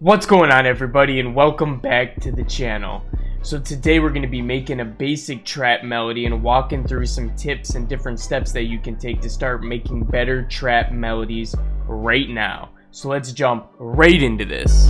What's going on, everybody, and welcome back to the channel. So today we're going to be making a basic trap melody and walking through some tips and different steps that you can take to start making better trap melodies right now. So let's jump right into this.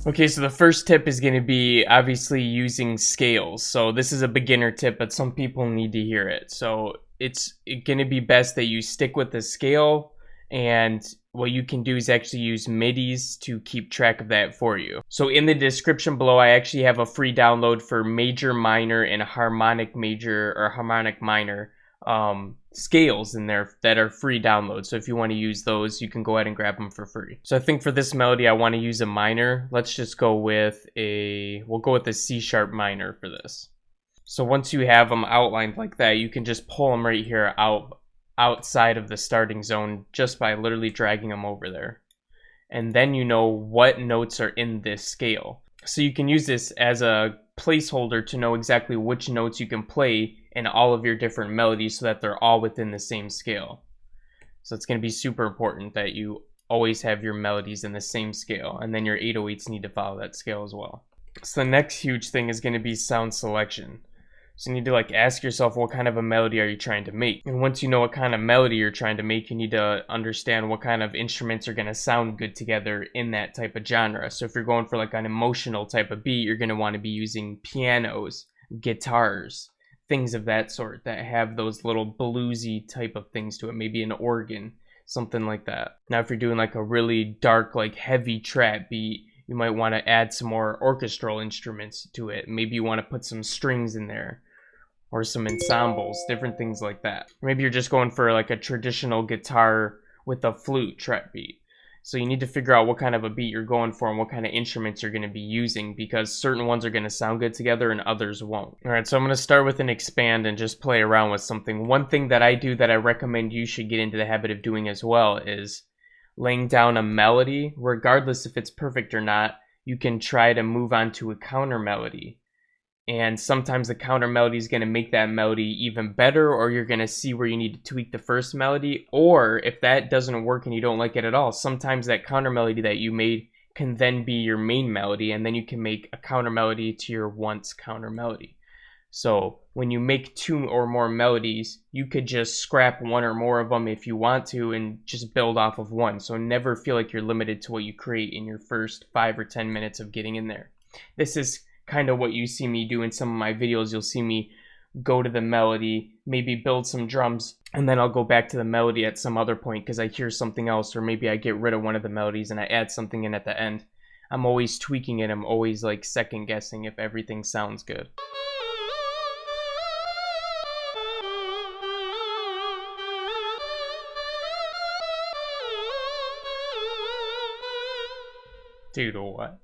Okay, so the first tip is going to be obviously using scales. So this is a beginner tip, but some people need to hear it. So it's going to be best that you stick with the scale, and what you can do is actually use Melodies to keep track of that for you. So in the description below, I actually have a free download for major, minor, and harmonic major or harmonic minor scales in there that are free downloads. So if you want to use those, you can go ahead and grab them for free. So I think for this melody I want to use a minor. Let's just go with we'll go with a C sharp minor for this. So once you have them outlined like that, you can just pull them right here outside of the starting zone just by literally dragging them over there. And then you know what notes are in this scale. So you can use this as a placeholder to know exactly which notes you can play in all of your different melodies so that they're all within the same scale. So it's going to be super important that you always have your melodies in the same scale, and then your 808s need to follow that scale as well. So the next huge thing is going to be sound selection. So you need to ask yourself, what kind of a melody are you trying to make? And once you know what kind of melody you're trying to make, you need to understand what kind of instruments are going to sound good together in that type of genre. So if you're going for an emotional type of beat, you're going to want to be using pianos, guitars, things of that sort that have those little bluesy type of things to it. Maybe an organ, something like that. Now if you're doing a really dark, heavy trap beat, you might want to add some more orchestral instruments to it. Maybe you want to put some strings in there, or some ensembles, different things like that. Maybe you're just going for a traditional guitar with a flute trap beat. So you need to figure out what kind of a beat you're going for and what kind of instruments you're going to be using, because certain ones are going to sound good together and others won't. Alright, so I'm going to start with an expand and just play around with something. One thing that I do that I recommend you should get into the habit of doing as well is laying down a melody. Regardless if it's perfect or not, you can try to move on to a counter melody. And sometimes the counter melody is going to make that melody even better, or you're going to see where you need to tweak the first melody. Or if that doesn't work and you don't like it at all, sometimes that counter melody that you made can then be your main melody, and then you can make a counter melody to your once counter melody. So when you make two or more melodies, you could just scrap one or more of them if you want to and just build off of one. So never feel like you're limited to what you create in your first 5 or 10 minutes of getting in there. This is kind of what you see me do in some of my videos. You'll see me go to the melody, maybe build some drums, and then I'll go back to the melody at some other point because I hear something else, or maybe I get rid of one of the melodies and I add something in at the end. I'm always tweaking it. I'm always second guessing if everything sounds good. Dude, what?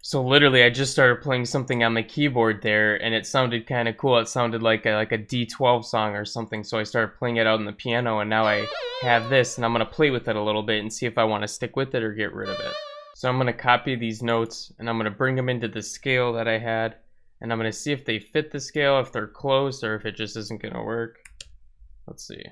So literally, I just started playing something on the keyboard there, and it sounded kind of cool. It sounded like a D12 song or something, so I started playing it out on the piano, and now I have this, and I'm going to play with it a little bit and see if I want to stick with it or get rid of it. So I'm going to copy these notes, and I'm going to bring them into the scale that I had, and I'm going to see if they fit the scale, if they're close, or if it just isn't going to work. Let's see.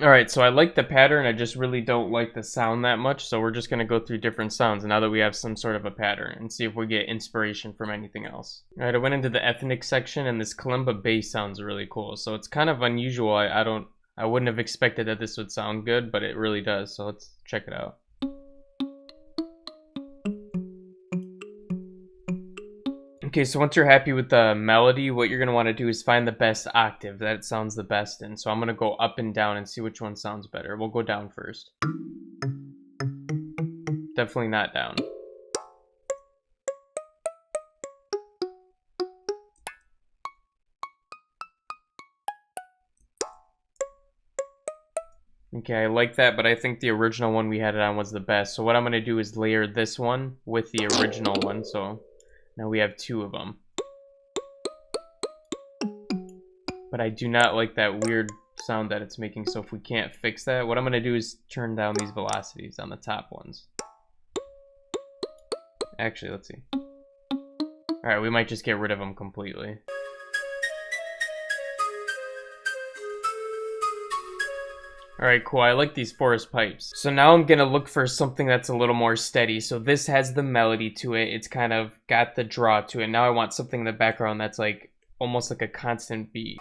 Alright, so I like the pattern, I just really don't like the sound that much, so we're just going to go through different sounds now that we have some sort of a pattern and see if we get inspiration from anything else. Alright, I went into the ethnic section, and this kalimba bass sounds really cool, so it's kind of unusual. I wouldn't have expected that this would sound good, but it really does, so let's check it out. Okay, so once you're happy with the melody, what you're going to want to do is find the best octave that it sounds the best in. So I'm going to go up and down and see which one sounds better. We'll go down first. Definitely not down. Okay, I like that, but I think the original one we had it on was the best. So what I'm going to do is layer this one with the original one, so now we have two of them. But I do not like that weird sound that it's making, so if we can't fix that, what I'm going to do is turn down these velocities on the top ones. Actually, let's see. Alright, we might just get rid of them completely. Alright, cool. I like these forest pipes. So now I'm gonna look for something that's a little more steady. So this has the melody to it. It's kind of got the draw to it. Now I want something in the background that's like almost like a constant beat.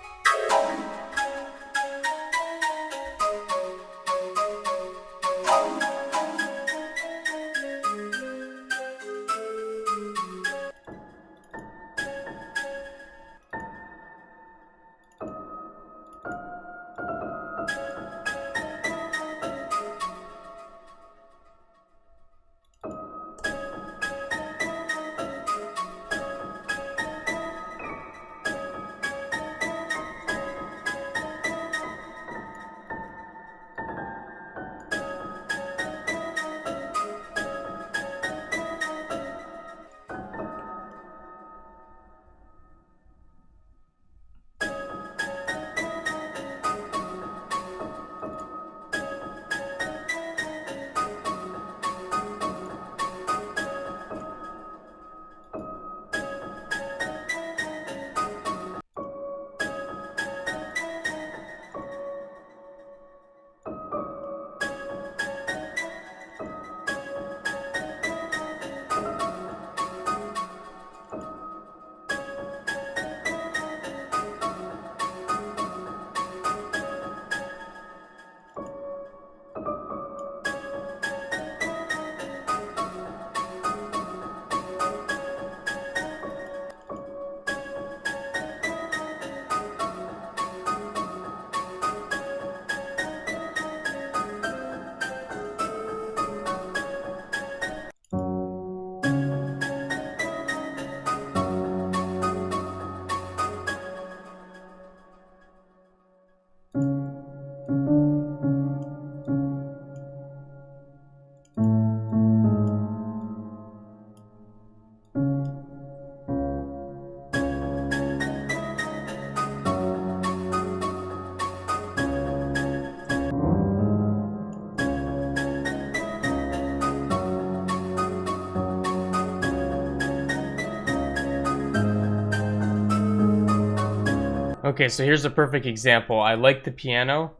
Okay, so here's a perfect example. I like the piano.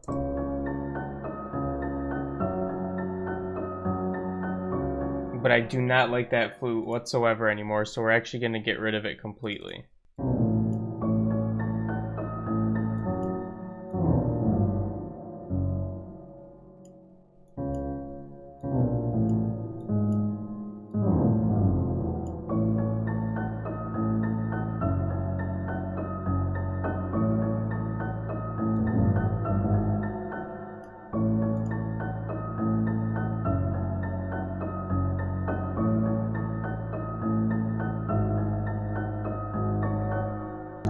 But I do not like that flute whatsoever anymore, so we're actually going to get rid of it completely.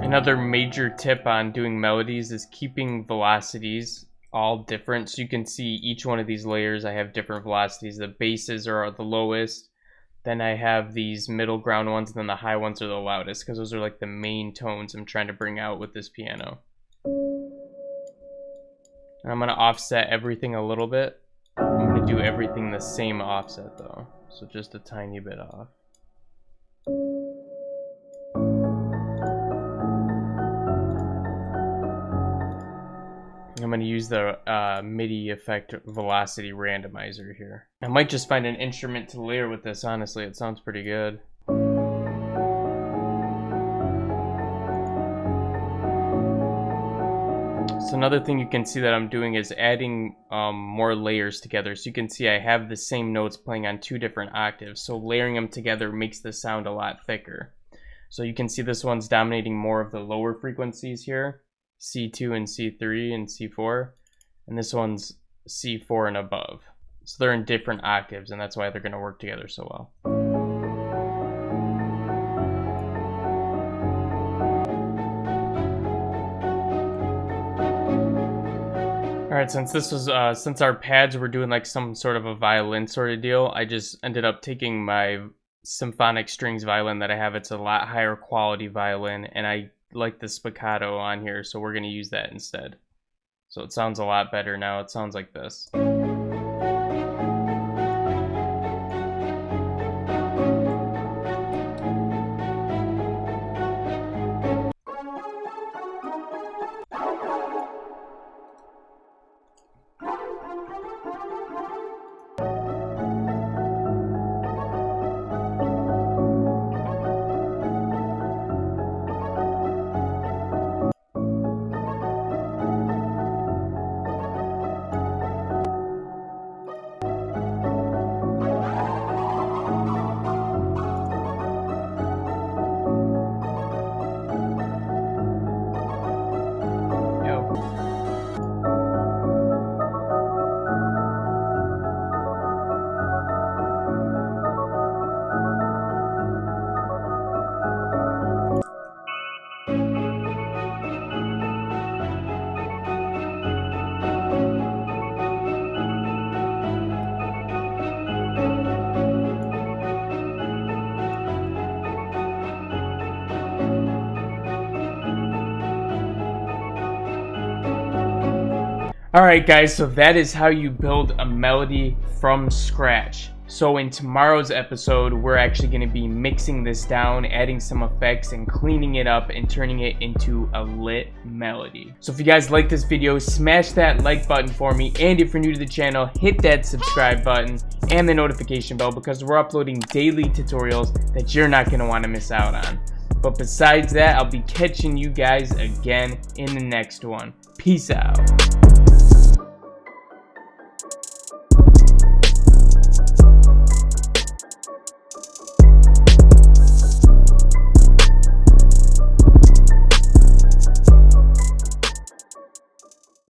Another major tip on doing melodies is keeping velocities all different. So you can see each one of these layers, I have different velocities. The basses are the lowest. Then I have these middle ground ones, and then the high ones are the loudest, because those are like the main tones I'm trying to bring out with this piano. And I'm going to offset everything a little bit. I'm going to do everything the same offset though. So just a tiny bit off. I'm going to use the MIDI effect velocity randomizer here. I might just find an instrument to layer with this, honestly. It sounds pretty good. So another thing you can see that I'm doing is adding more layers together. So you can see I have the same notes playing on 2 different octaves. So layering them together makes the sound a lot thicker. So you can see this one's dominating more of the lower frequencies here. C2 and C3 and C4, and this one's C4 and above. So they're in different octaves, and that's why they're going to work together so well. Alright, since this was since our pads were doing like some sort of a violin sort of deal, I just ended up taking my symphonic strings violin that I have. It's a lot higher quality violin, and I like the spiccato on here, so we're going to use that instead. So it sounds a lot better now. It sounds like this. Alright guys, so that is how you build a melody from scratch. So in tomorrow's episode, we're actually going to be mixing this down, adding some effects and cleaning it up and turning it into a lit melody. So if you guys like this video, smash that like button for me, and if you're new to the channel, hit that subscribe button and the notification bell because we're uploading daily tutorials that you're not going to want to miss out on. But besides that, I'll be catching you guys again in the next one. Peace out.